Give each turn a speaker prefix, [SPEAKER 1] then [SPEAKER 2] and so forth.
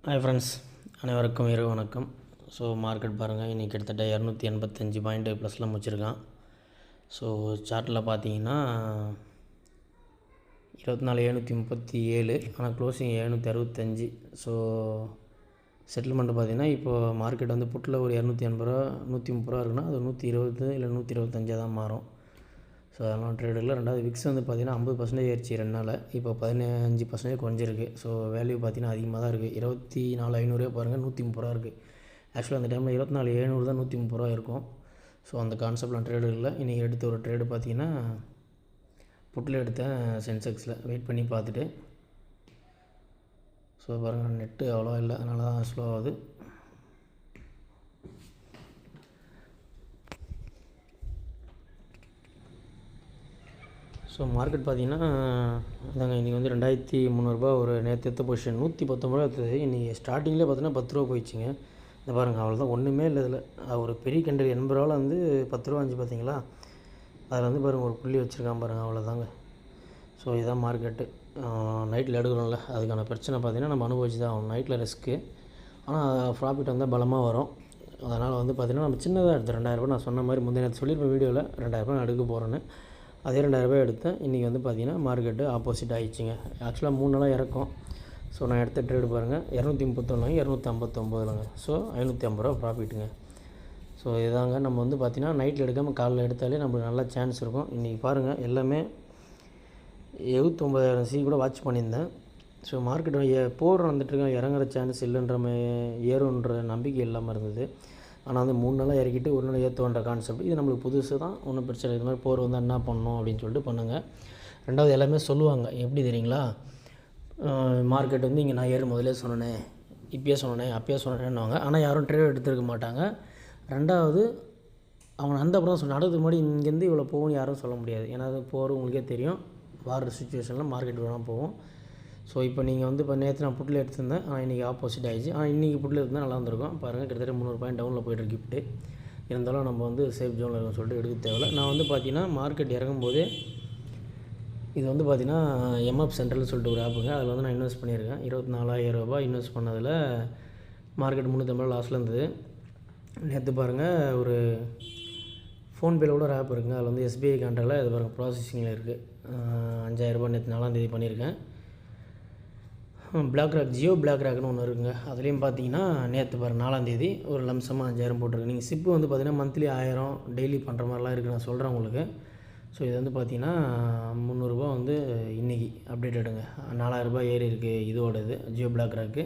[SPEAKER 1] Hi friends, அனைவருக்கும் இரவு வணக்கம். ஸோ மார்க்கெட் பாருங்கள், இன்றைக்கி கிட்டத்தட்ட 285 பாயிண்ட்டு ப்ளஸில் முடிச்சிருக்கான். ஸோ சார்ட்டில் பார்த்தீங்கன்னா 24,737, ஆனால் க்ளோசிங் 765. ஸோ செட்டில்மெண்ட்டு பார்த்தீங்கன்னா இப்போது மார்க்கெட் வந்து புட்டில் ஒரு 280 ரூபா 130 ரூபா இருக்குன்னா அது 120 இல்லை 125 தான் மாறும். ஸோ அதெல்லாம் ட்ரேடு இல்லை. ரெண்டாவது விக்ஸ் வந்து பார்த்திங்கன்னா 50% ஏறிச்சு 2 நாள், இப்போ 15% குறைஞ்சிருக்கு. ஸோ வேல்யூ பார்த்திங்கன்னா அதிகமாக தான் இருக்குது. 24,500 பாருங்கள், 130 ரூபா இருக்குது. ஆக்சுவலாக அந்த டைமில் 24,700 தான் 130 ரூபா இருக்கும். ஸோ அந்த கான்செப்ட்லாம் ட்ரேடு இல்லை. இன்றைக்கி எடுத்த ஒரு ட்ரேடு பார்த்திங்கன்னா புட்டில் எடுத்தேன் சென்செக்ஸில் வெயிட் பண்ணி பார்த்துட்டு. ஸோ பாருங்கள், நெட்டு அவ்வளோவா இல்லை, அதனால தான் ஸ்லோ ஆகுது. ஸோ மார்க்கெட் பார்த்திங்கன்னா அதாங்க, இன்றைக்கி வந்து 2,300 ஒரு நேற்று எடுத்த பொசிஷன் 119 எடுத்தது. இன்றைக்கி ஸ்டார்டிங்கில் பார்த்தீங்கன்னா 10 ரூபா போயிடுச்சுங்க. இந்த பாருங்கள், அவ்வளோதான், ஒன்றுமே இல்லை இதில். ஒரு பெரிய கண்டர் 80 ரூபாவில் வந்து 10 ரூபா இருந்துச்சு பார்த்தீங்களா, அதில் வந்து பாருங்கள் ஒரு புள்ளி வச்சுருக்கான் பாருங்கள், அவ்வளோதாங்க. ஸோ இதுதான் மார்க்கெட்டு. நைட்டில் எடுக்கிறோம்ல, அதுக்கான பிரச்சனை பார்த்திங்கன்னா நம்ம அனுபவிச்சு தான் ஆகணும். நைட்டில் ரிஸ்க்கு, ஆனால் ப்ராஃபிட் வந்தால் பலமாக வரும். அதனால் வந்து பார்த்திங்கன்னா நம்ம சின்னதாக எடுத்து 2,000 நான் சொன்ன மாதிரி முந்தைய நேரத்து சொல்லியிருப்பேன் வீடியோவில் 2,000 நான் எடுக்க போகிறேன்னு. அதே 2,000 எடுத்தேன். இன்றைக்கி வந்து பார்த்திங்கன்னா மார்க்கெட்டு ஆப்போசிட் ஆகிடுச்சிங்க. ஆக்சுவலாக 3 நாளாக இறக்கும். ஸோ நான் எடுத்த ட்ரேடு பாருங்கள், 231 259. ஸோ 550 ரூபா ப்ராஃபிட்டுங்க. ஸோ இதாங்க, நம்ம வந்து பார்த்திங்கன்னா நைட்டில் எடுக்காமல் காலையில் எடுத்தாலே நம்மளுக்கு நல்ல சான்ஸ் இருக்கும். இன்றைக்கி பாருங்கள், எல்லாமே 79,000 கூட வாட்ச் பண்ணியிருந்தேன். ஸோ மார்க்கெட் போர் வந்துட்டுருக்கேன், இறங்குற சான்ஸ் இல்லைன்ற ஏறுன்ற நம்பிக்கை இல்லாமல் இருந்தது. ஆனால் வந்து 3 நாளாக இறக்கிட்டு ஒரு நாள் ஏற்றுவன்ற கான்செப்ட் இது நம்மளுக்கு புதுசு தான், ஒன்றும் பிரச்சனை. இது மாதிரி போர் வந்தால் என்ன பண்ணணும் அப்படின்னு சொல்லிட்டு பண்ணுங்கள். ரெண்டாவது எல்லாமே சொல்லுவாங்க, எப்படி தெரியுங்களா, மார்க்கெட் வந்து இங்கே நான் முதலே சொன்னேன், இப்பயே சொன்னேன், அப்பயே சொன்னேன்னுவாங்க. ஆனால் யாரும் ட்ரேட் எடுத்துருக்க மாட்டாங்க. ரெண்டாவது அவங்க அந்த அப்புறம் சொன்ன நடக்கிறதுக்கு முன்னாடி இங்கேருந்து இவ்வளோ போகும்னு யாரும் சொல்ல முடியாது. ஏன்னா அது போகிற உங்களுக்கே தெரியும், வார சுச்சுவேஷனில் மார்க்கெட் வேணால் போகும். ஸோ இப்போ நீங்கள் வந்து இப்போ நேற்று நான் புட்டில் எடுத்திருந்தேன், ஆனால் இன்றைக்கி ஆப்போசிட் ஆகிடுச்சு. ஆனால் இன்றைக்கி புட்டில் இருந்தால் நல்லா இருந்திருக்கும். பாருங்கள், கிட்டத்தட்ட 300 பாயிண்ட் டவுனில் போய்ட்டு கிஃப்ட்டு. இருந்தாலும் நம்ம வந்து சேஃப் ஜோனில் இருக்குன்னு சொல்லிட்டு எடுக்க தேவையில்லை. நான் வந்து பார்த்திங்கன்னா மார்க்கெட் இறங்கும்போதே இது வந்து பார்த்திங்கன்னா எம்எஃப் சென்ட்ரல்னு சொல்லிட்டு ஒரு ஆப்புங்க, அதில் வந்து நான் இன்வெஸ்ட் பண்ணியிருக்கேன். 24,000 ரூபாய் இன்வெஸ்ட் பண்ணதில் மார்க்கெட் 350 லாஸில் இருந்தது. நேற்று பாருங்கள், ஒரு ஃபோன்பேயில் கூட ஒரு ஆப் இருக்குங்க, அதில் வந்து எஸ்பிஐ கான்ட்ராக்டில் இது பாருங்கள் ப்ராசஸிங்கில் இருக்குது. 5,000 ரூபாய் நேற்று 4ஆம் தேதி பண்ணியிருக்கேன். பிளாக் ராக், ஜியோ பிளாக் ராக்னு ஒன்று இருக்குங்க, அதுலேயும் பார்த்தீங்கன்னா நேற்று பாருங்கள் 4ஆம் தேதி ஒரு லம்சமாக 5,000 போட்டிருக்கு. நீங்கள் சிப்பு வந்து பார்த்திங்கன்னா மந்த்லி 1000 டெய்லி பண்ணுற மாதிரிலாம் இருக்குது, நான் சொல்கிறேன் உங்களுக்கு. ஸோ இது வந்து பார்த்திங்கன்னா 300 ரூபா வந்து இன்றைக்கி அப்டேட் எடுங்க. 4,000 ரூபாய் ஏறி இருக்குது இதோட இது ஜியோ பிளாக் ராக்கு.